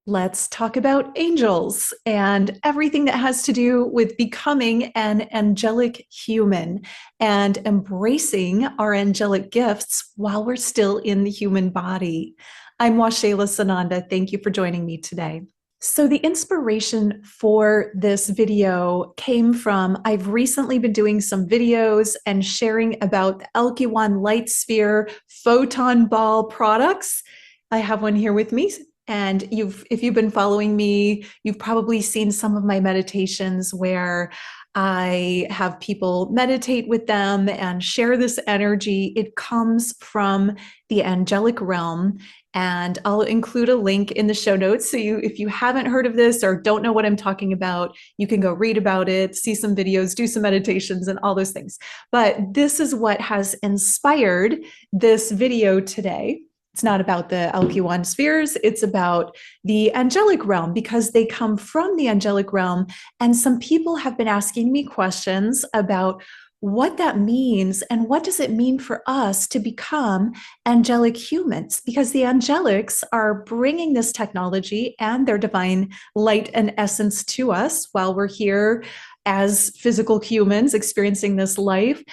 Let's talk about angels and everything that has to do with becoming an angelic human and embracing our angelic gifts while we're still in the human body. I'm wa-shay-la Sananda. Thank you for joining me today. So the inspiration for this video came from, I've recently been doing some videos and sharing about the Alchemy light sphere photon ball products. I have one here with me. And if you've been following me, you've probably seen some of my meditations where I have people meditate with them and share this energy. It comes from the angelic realm. And I'll include a link in the show notes. So if you haven't heard of this or don't know what I'm talking about, you can go read about it, see some videos, do some meditations, and all those things. But this is what has inspired this video today. It's not about the Alchemy spheres, it's about the angelic realm because they come from the angelic realm. And some people have been asking me questions about what that means and what does it mean for us to become angelic humans, because the angelics are bringing this technology and their divine light and essence to us while we're here as physical humans experiencing this life.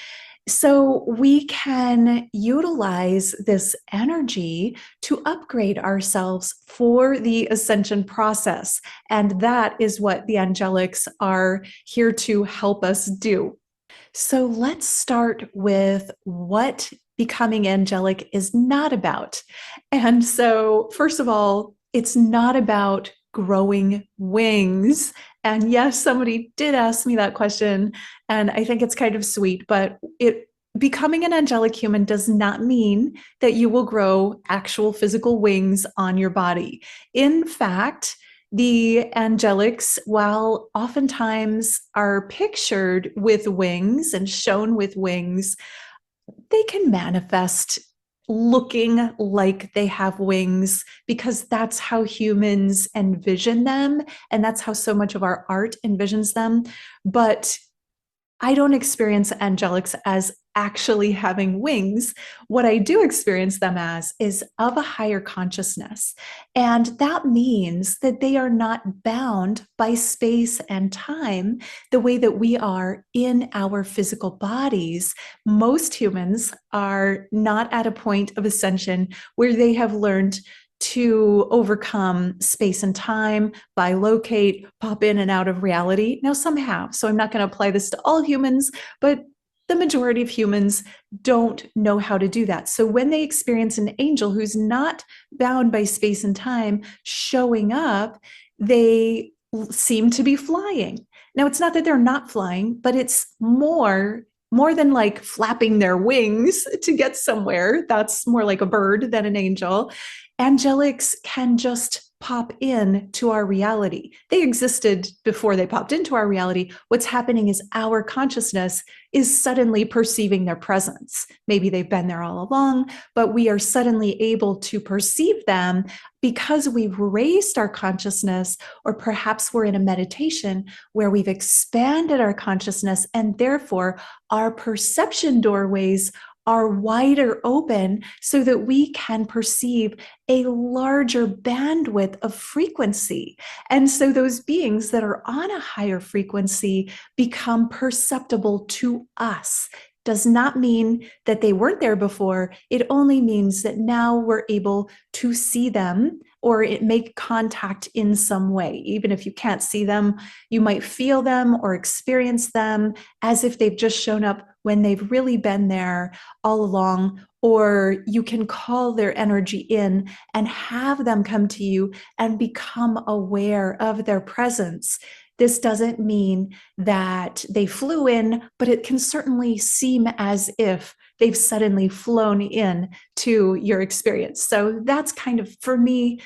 So we can utilize this energy to upgrade ourselves for the ascension process. And that is what the angelics are here to help us do. So let's start with what becoming angelic is not about. And so, first of all, it's not about growing wings. And yes, somebody did ask me that question, and I think it's kind of sweet, but becoming an angelic human does not mean that you will grow actual physical wings on your body. In fact, the angelics, while oftentimes are pictured with wings and shown with wings, they can manifest looking like they have wings because that's how humans envision them. And that's how so much of our art envisions them. But I don't experience angelics as actually having wings. What I do experience them as is of a higher consciousness. And that means that they are not bound by space and time the way that we are in our physical bodies. Most humans are not at a point of ascension where they have learned to overcome space and time, bilocate, pop in and out of reality. Now, some have, so I'm not going to apply this to all humans, but the majority of humans don't know how to do that. So when they experience an angel who's not bound by space and time showing up, they seem to be flying. Now, it's not that they're not flying, but it's more than like flapping their wings to get somewhere. That's more like a bird than an angel. Angelics can just pop in to our reality. They existed before they popped into our reality. What's happening is our consciousness is suddenly perceiving their presence. Maybe they've been there all along, but we are suddenly able to perceive them because we've raised our consciousness, or perhaps we're in a meditation where we've expanded our consciousness, and therefore our perception doorways are wider open so that we can perceive a larger bandwidth of frequency. And so those beings that are on a higher frequency become perceptible to us. Does not mean that they weren't there before. It only means that now we're able to see them or make contact in some way. Even if you can't see them, you might feel them or experience them as if they've just shown up when they've really been there all along. Or you can call their energy in and have them come to you and become aware of their presence. This doesn't mean that they flew in, but it can certainly seem as if they've suddenly flown in to your experience. So that's kind of, for me,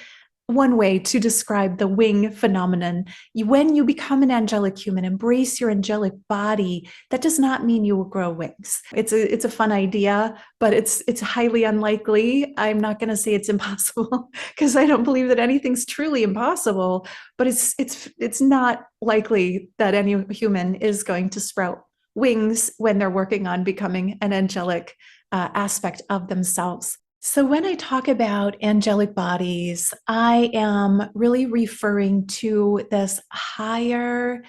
one way to describe the wing phenomenon. When you become an angelic human, embrace your angelic body, that does not mean you will grow wings. It's a fun idea, but it's highly unlikely. I'm not going to say it's impossible because I don't believe that anything's truly impossible, but it's not likely that any human is going to sprout wings when they're working on becoming an angelic aspect of themselves. So, when I talk about angelic bodies, I am really referring to this higher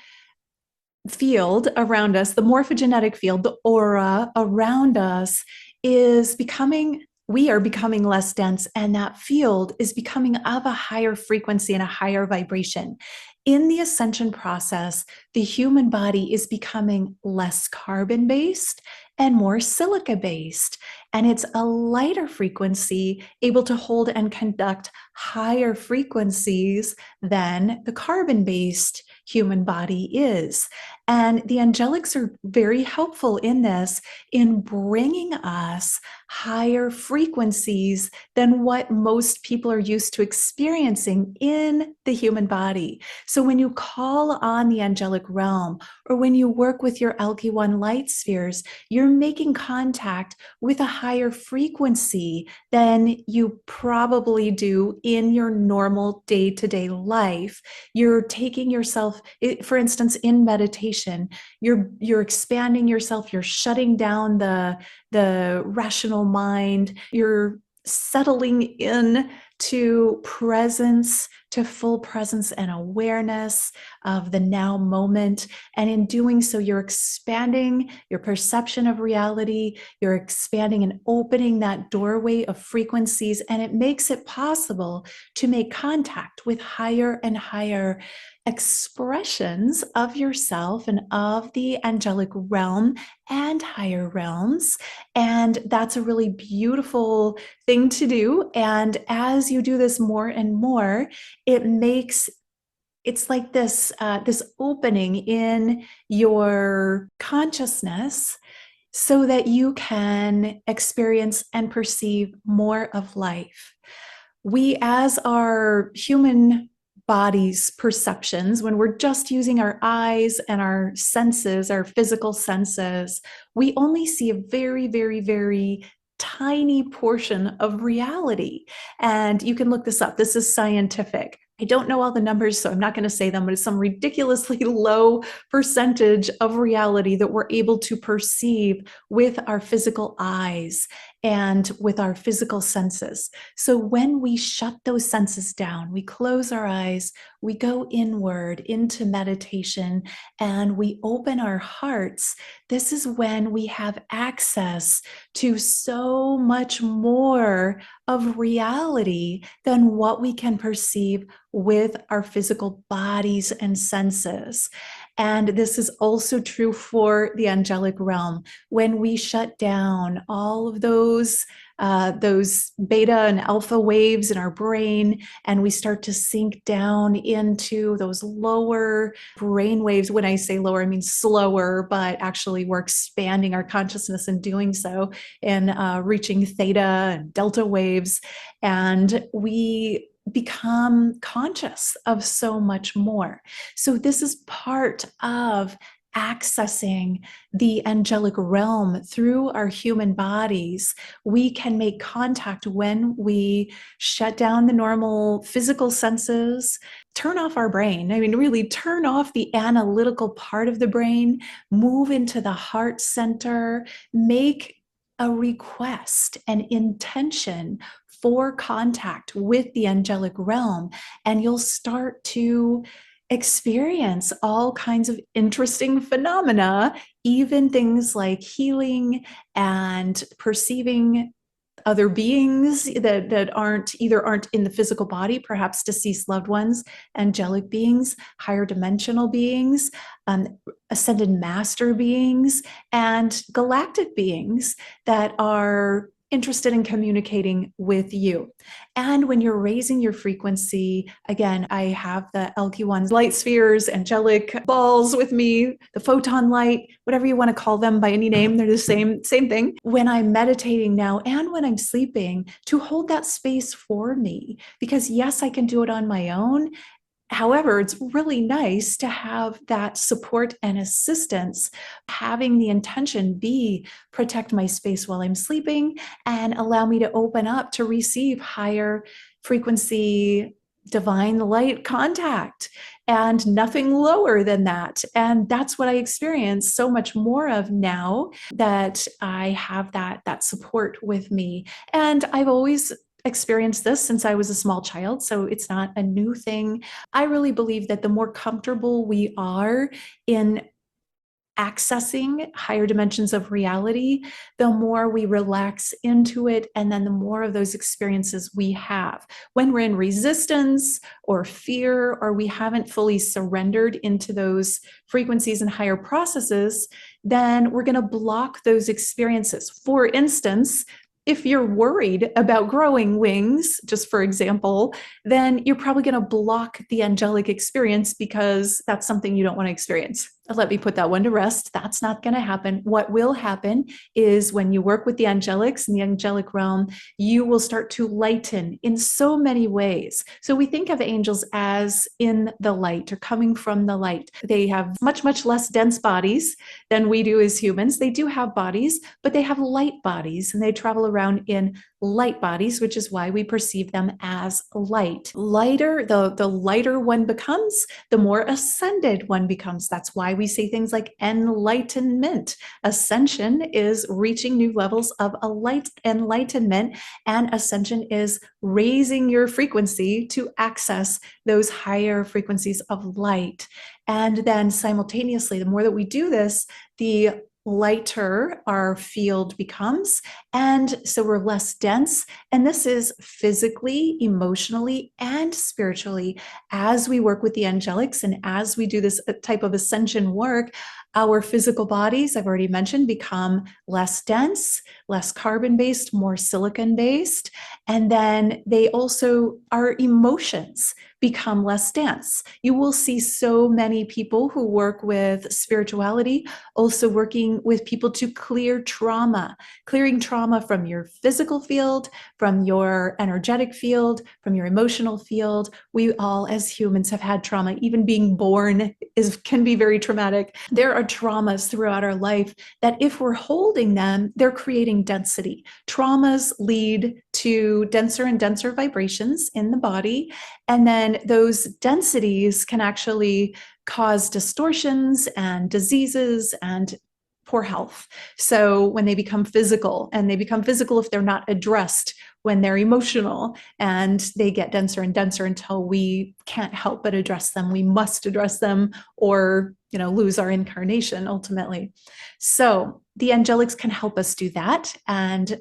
field around us, the morphogenetic field, the aura around us is becoming, we are becoming less dense, and that field is becoming of a higher frequency and a higher vibration. In the ascension process, the human body is becoming less carbon based and more silica based. And it's a lighter frequency, able to hold and conduct higher frequencies than the carbon based human body is. And the angelics are very helpful in this, in bringing us higher frequencies than what most people are used to experiencing in the human body. So when you call on the angelic realm, or when you work with your Alchemy One light spheres, you're making contact with a higher frequency than you probably do in your normal day-to-day life. You're taking yourself, for instance, in meditation, you're expanding yourself, you're shutting down the rational mind, you're settling in to presence, to full presence and awareness of the now moment. And in doing so, you're expanding your perception of reality, you're expanding and opening that doorway of frequencies, and it makes it possible to make contact with higher and higher expressions of yourself and of the angelic realm and higher realms. And that's a really beautiful thing to do. And as you do this more and more, it's like this opening in your consciousness so that you can experience and perceive more of life. We, as our human bodies' perceptions, when we're just using our eyes and our senses, our physical senses, we only see a very, very, very tiny portion of reality. And you can look this up. This is scientific. I don't know all the numbers, so I'm not going to say them, but it's some ridiculously low percentage of reality that we're able to perceive with our physical eyes and with our physical senses. So when we shut those senses down, we close our eyes, we go inward into meditation, and we open our hearts, this is when we have access to so much more of reality than what we can perceive with our physical bodies and senses. And this is also true for the angelic realm. When we shut down all of those beta and alpha waves in our brain, and we start to sink down into those lower brain waves. When I say lower, I mean slower, but actually we're expanding our consciousness in doing so, and reaching theta and delta waves. And we become conscious of so much more. So this is part of accessing the angelic realm through our human bodies. We can make contact when we shut down the normal physical senses, turn off our brain. I mean, really turn off the analytical part of the brain, move into the heart center, make a request, an intention for contact with the angelic realm, and you'll start to experience all kinds of interesting phenomena, even things like healing and perceiving other beings that aren't in the physical body, perhaps deceased loved ones, angelic beings, higher dimensional beings, ascended master beings, and galactic beings that are interested in communicating with you. And when you're raising your frequency, again, I have the LQ1 light spheres, angelic balls with me, the photon light, whatever you want to call them by any name, they're the same thing. When I'm meditating now and when I'm sleeping, to hold that space for me, because yes, I can do it on my own. However, it's really nice to have that support and assistance, having the intention be protect my space while I'm sleeping and allow me to open up to receive higher frequency divine light contact and nothing lower than that. And that's what I experience so much more of now that I have that support with me. And I've always experienced this since I was a small child, so it's not a new thing. I really believe that the more comfortable we are in accessing higher dimensions of reality, the more we relax into it, and then the more of those experiences we have. When we're in resistance or fear, or we haven't fully surrendered into those frequencies and higher processes, then we're going to block those experiences. For instance, if you're worried about growing wings, just for example, then you're probably going to block the angelic experience because that's something you don't want to experience. Let me put that one to rest. That's not going to happen. What will happen is when you work with the angelics in the angelic realm, you will start to lighten in so many ways. So we think of angels as in the light or coming from the light. They have much, much less dense bodies than we do as humans. They do have bodies, but they have light bodies, and they travel around in light bodies, which is why we perceive them as light. Lighter, the lighter one becomes, the more ascended one becomes. That's why we say things like enlightenment. Ascension is reaching new levels of enlightenment, and ascension is raising your frequency to access those higher frequencies of light. And then simultaneously, the more that we do this, the lighter our field becomes, and so we're less dense. And this is physically, emotionally, and spiritually. As we work with the angelics and as we do this type of ascension work, our physical bodies, I've already mentioned, become less dense, less carbon-based, more silicon-based. And then they also, our emotions become less dense. You will see so many people who work with spirituality also working with people to clear trauma, clearing trauma from your physical field, from your energetic field, from your emotional field. We all as humans have had trauma. Even being born can be very traumatic. There are traumas throughout our life that if we're holding them, they're creating density. Traumas lead to denser and denser vibrations in the body. And then those densities can actually cause distortions and diseases and poor health. So when they become physical, and they become physical if they're not addressed, when they're emotional, and they get denser and denser until we can't help but address them. We must address them, or lose our incarnation ultimately. So the angelics can help us do that. And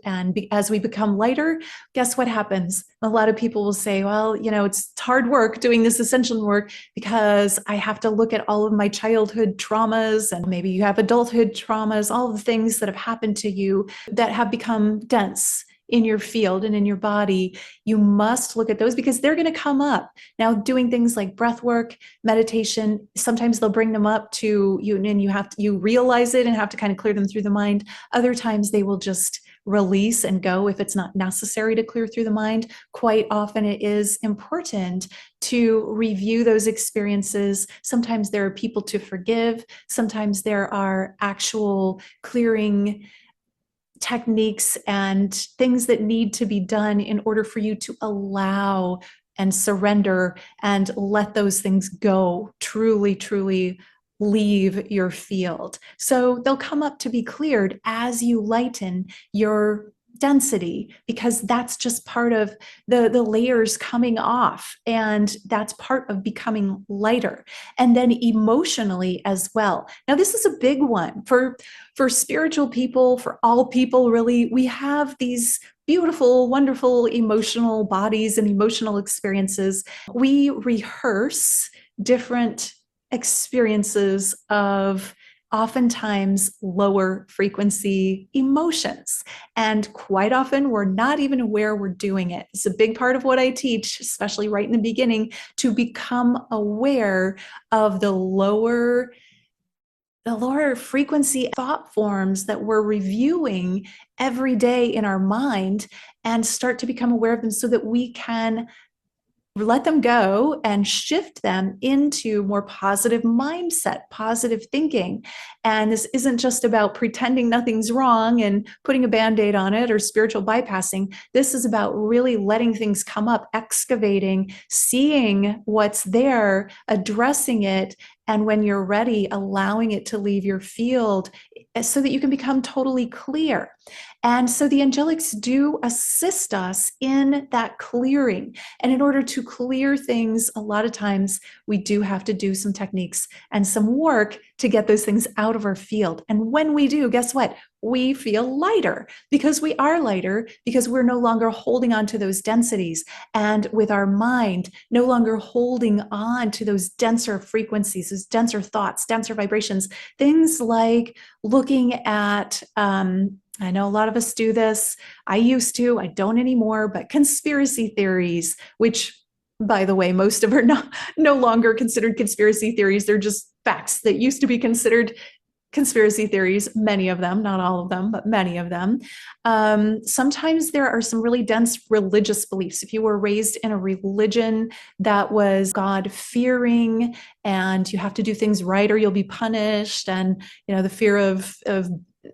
as we become lighter, guess what happens? A lot of people will say, well, it's hard work doing this ascension work because I have to look at all of my childhood traumas, and maybe you have adulthood traumas, all the things that have happened to you that have become dense in your field and in your body. You must look at those because they're going to come up. Now, doing things like breath work, meditation, sometimes they'll bring them up to you, and you realize it and have to kind of clear them through the mind. Other times they will just release and go if it's not necessary to clear through the mind. Quite often it is important to review those experiences. Sometimes there are people to forgive. Sometimes there are actual clearing techniques and things that need to be done in order for you to allow and surrender and let those things go, truly, truly leave your field. So they'll come up to be cleared as you lighten your density, because that's just part of the layers coming off, and that's part of becoming lighter. And then emotionally as well. Now, this is a big one for spiritual people, for all people really. We have these beautiful, wonderful emotional bodies and emotional experiences. We rehearse different experiences of oftentimes lower frequency emotions. And quite often we're not even aware we're doing it. It's a big part of what I teach, especially right in the beginning, to become aware of the lower frequency thought forms that we're reviewing every day in our mind, and start to become aware of them so that we can let them go and shift them into more positive mindset, positive thinking. And this isn't just about pretending nothing's wrong and putting a band-aid on it or spiritual bypassing. This is about really letting things come up, excavating, seeing what's there, addressing it, and when you're ready, allowing it to leave your field so that you can become totally clear. And so the angelics do assist us in that clearing. And in order to clear things, a lot of times we do have to do some techniques and some work to get those things out of our field. And when we do, guess what? We feel lighter, because we are lighter, because we're no longer holding on to those densities. And with our mind, no longer holding on to those denser frequencies, those denser thoughts, denser vibrations, things like looking at, I know a lot of us do this. I used to, I don't anymore, but conspiracy theories, which, by the way, most of them are no longer considered conspiracy theories. They're just facts that used to be considered conspiracy theories, many of them, not all of them, but many of them. Sometimes there are some really dense religious beliefs. If you were raised in a religion that was God-fearing and you have to do things right or you'll be punished, and the fear of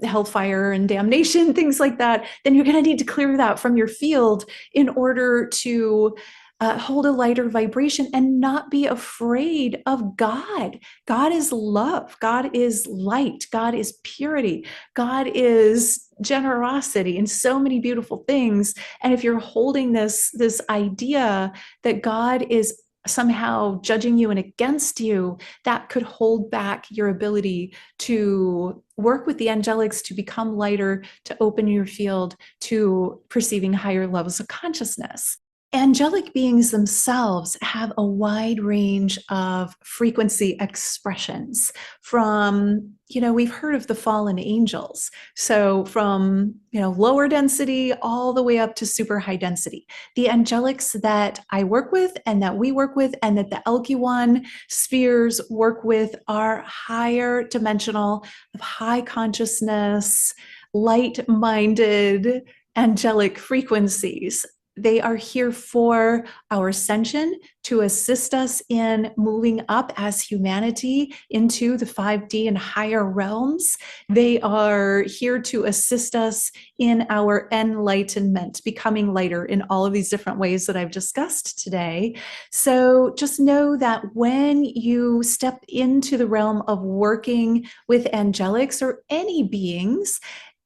hellfire and damnation, things like that, then you're going to need to clear that from your field in order to hold a lighter vibration and not be afraid of God. God is love. God is light. God is purity. God is generosity and so many beautiful things. And if you're holding this idea that God is somehow judging you and against you, that could hold back your ability to work with the angelics, to become lighter, to open your field to perceiving higher levels of consciousness. Angelic beings themselves have a wide range of frequency expressions from, we've heard of the fallen angels. So from, lower density all the way up to super high density. The angelics that I work with and that we work with and that the Alchemy One spheres work with are higher dimensional, of high consciousness, light-minded angelic frequencies. They are here for our ascension, to assist us in moving up as humanity into the 5D and higher realms. They are here to assist us in our enlightenment, becoming lighter in all of these different ways that I've discussed today. So just know that when you step into the realm of working with angelics or any beings,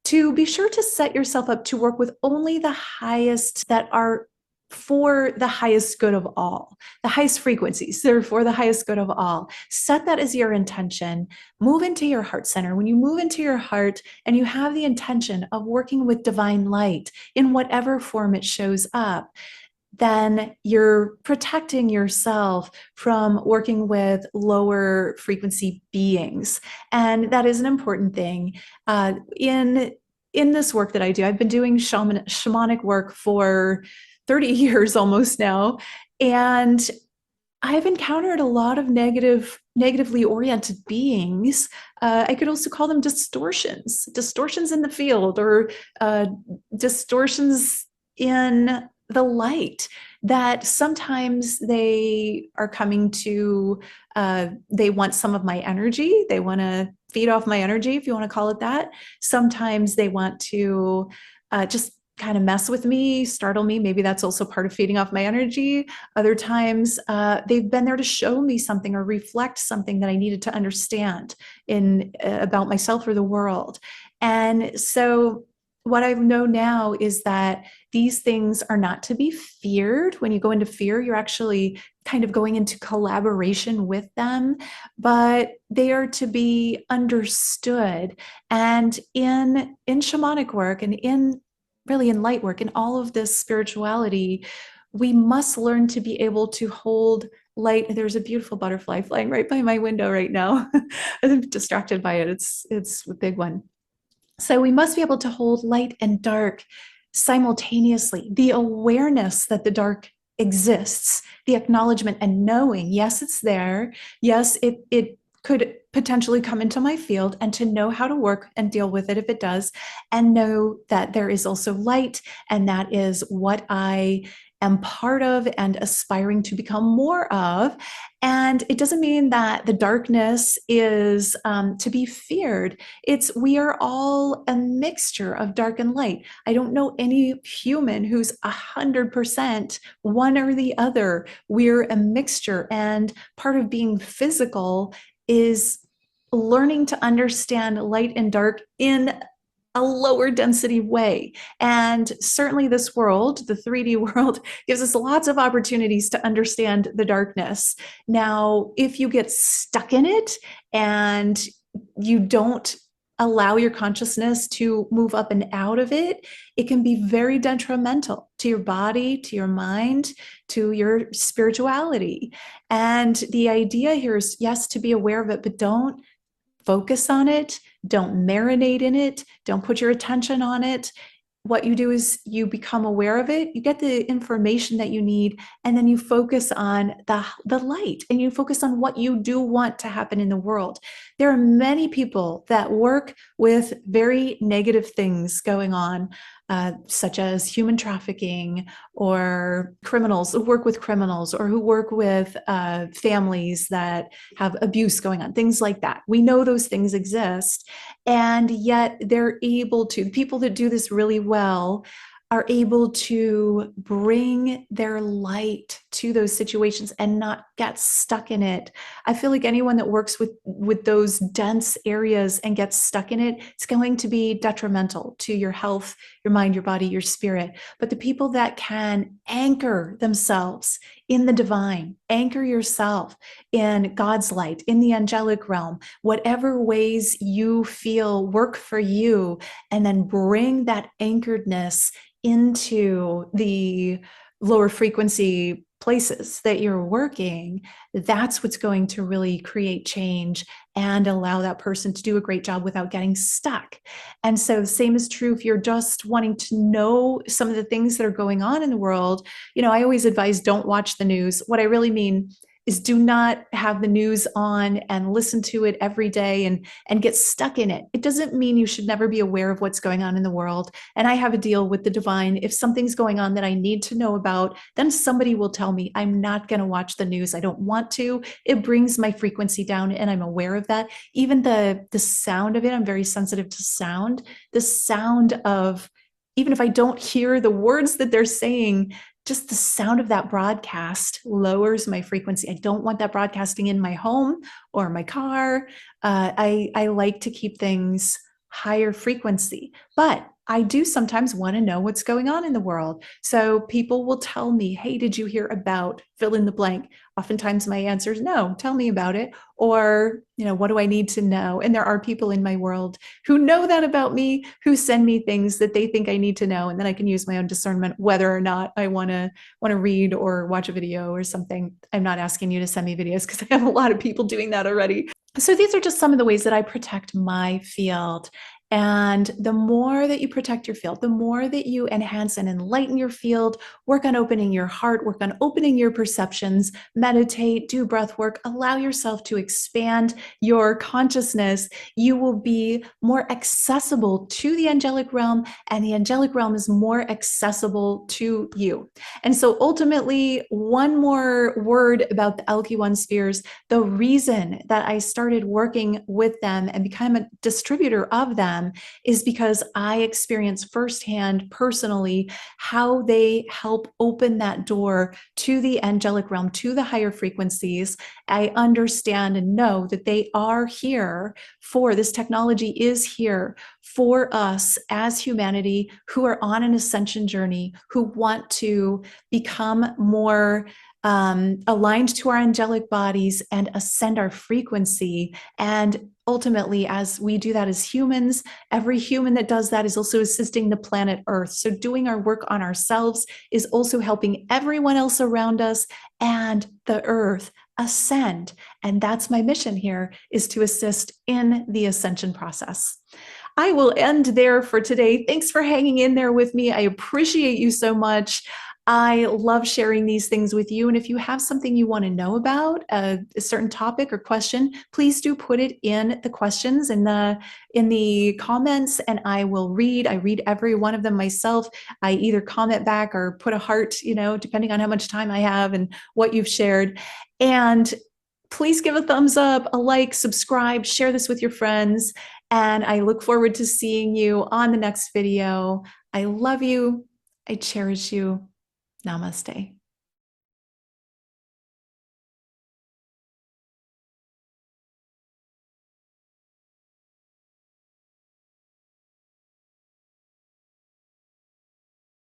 to be sure to set yourself up to work with only the highest that are for the highest good of all, the highest frequencies that are for the highest good of all. Set that as your intention. Move into your heart center. When you move into your heart and you have the intention of working with divine light in whatever form it shows up, then you're protecting yourself from working with lower frequency beings. And that is an important thing. In this work that I do, I've been doing shamanic work for 30 years almost now. And I've encountered a lot of negatively oriented beings. I could also call them distortions in the field, or distortions in the light, that sometimes they are coming to, they want some of my energy. They want to feed off my energy, if you want to call it that. Sometimes they want to just kind of mess with me, startle me. Maybe that's also part of feeding off my energy. Other times they've been there to show me something or reflect something that I needed to understand about myself or the world. And so what I know now is that these things are not to be feared. When you go into fear, you're actually kind of going into collaboration with them, but they are to be understood. And in shamanic work and in light work and all of this spirituality, we must learn to be able to hold light. There's a beautiful butterfly flying right by my window right now. I'm distracted by it. It's a big one. So we must be able to hold light and dark simultaneously. The awareness that the dark exists, the acknowledgement and knowing, yes, it's there. Yes, it could potentially come into my field, and to know how to work and deal with it if it does, and know that there is also light, and that is what I am part of and aspiring to become more of. And it doesn't mean that the darkness is to be feared. We are all a mixture of dark and light. I don't know any human who's 100% one or the other. We're a mixture. And part of being physical is learning to understand light and dark in a lower density way. And certainly this world, the 3D world, gives us lots of opportunities to understand the darkness. Now, if you get stuck in it and you don't allow your consciousness to move up and out of it, it can be very detrimental to your body, to your mind, to your spirituality. And the idea here is, yes, to be aware of it, but don't focus on it. Don't marinate in it. Don't put your attention on it. What you do is you become aware of it, you get the information that you need, and then you focus on the light, and you focus on what you do want to happen in the world. There are many people that work with very negative things going on, such as human trafficking, or criminals who work with criminals, or who work with families that have abuse going on, things like that. We know those things exist, and yet they're able to, people that do this really well are able to bring their light to those situations and not get stuck in it. I feel like anyone that works with those dense areas and gets stuck in it, it's going to be detrimental to your health, your mind, your body, your spirit. But the people that can anchor themselves in the divine, anchor yourself in God's light, in the angelic realm, whatever ways you feel work for you, and then bring that anchoredness into the lower frequency places that you're working, that's what's going to really create change and allow that person to do a great job without getting stuck. And so same is true if you're just wanting to know some of the things that are going on in the world. I always advise, don't watch the news. What I really mean is, do not have the news on and listen to it every day and get stuck in it. It doesn't mean you should never be aware of what's going on in the world. And I have a deal with the divine. If something's going on that I need to know about, then somebody will tell me. I'm not going to watch the news. I don't want to. It brings my frequency down, and I'm aware of that. Even the sound of it, I'm very sensitive to sound. The sound of, even if I don't hear the words that they're saying, just the sound of that broadcast lowers my frequency. I don't want that broadcasting in my home or my car. I like to keep things higher frequency, but I do sometimes want to know what's going on in the world. So people will tell me, hey, did you hear about fill in the blank? Oftentimes my answer is no, tell me about it. Or, what do I need to know? And there are people in my world who know that about me, who send me things that they think I need to know. And then I can use my own discernment, whether or not I want to read or watch a video or something. I'm not asking you to send me videos because I have a lot of people doing that already. So these are just some of the ways that I protect my field. And the more that you protect your field, the more that you enhance and enlighten your field, work on opening your heart, work on opening your perceptions, meditate, do breath work, allow yourself to expand your consciousness, you will be more accessible to the angelic realm, and the angelic realm is more accessible to you. And so ultimately, one more word about the Alchemy One spheres. The reason that I started working with them and became a distributor of them is because I experienced firsthand, personally, how they help open that door to the angelic realm, to the higher frequencies. I understand and know that they are here for, this technology is here for us as humanity who are on an ascension journey, who want to become more aligned to our angelic bodies and ascend our frequency. And ultimately, as we do that as humans, every human that does that is also assisting the planet Earth. So doing our work on ourselves is also helping everyone else around us and the Earth ascend. And that's my mission here, is to assist in the ascension process. I will end there for today. Thanks for hanging in there with me. I appreciate you so much. I love sharing these things with you. And if you have something you want to know about, a certain topic or question, please do put it in the questions in the comments, and I will read. I read every one of them myself. I either comment back or put a heart, depending on how much time I have and what you've shared. And please give a thumbs up, a like, subscribe, share this with your friends. And I look forward to seeing you on the next video. I love you. I cherish you. Namaste.